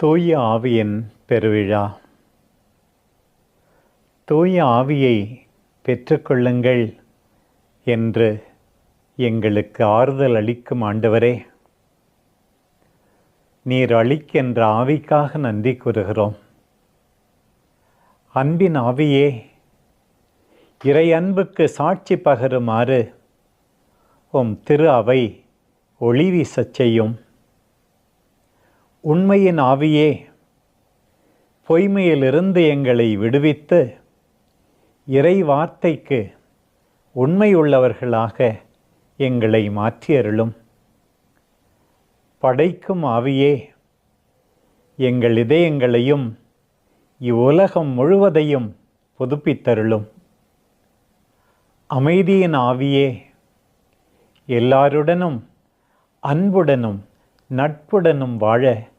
தூய ஆவியின் பெருவிழா. தூய ஆவியை பெற்றுக்கொள்ளுங்கள் என்று எங்களுக்கு ஆறுதல் அளிக்கும் ஆண்டவரே, நீர் அளிக்கின்ற ஆவிக்காக நன்றி கூறுகிறோம். அன்பின் ஆவியே, இறை அன்புக்கு சாட்சி பகருமாறு உம் திரு அவை ஒளி வீசச் செய்யும். உண்மையின் ஆவியே, பொய்மையிலிருந்து எங்களை விடுவித்து இறை வார்த்தைக்கு உண்மையுள்ளவர்களாக எங்களை மாற்றியருளும். படைக்கும் ஆவியே, எங்கள் இதயங்களையும் இவ்வுலகம் முழுவதையும் புதுப்பித்தருளும். அமைதியின் ஆவியே, எல்லாருடனும் அன்புடனும் நட்புடனும் வாழ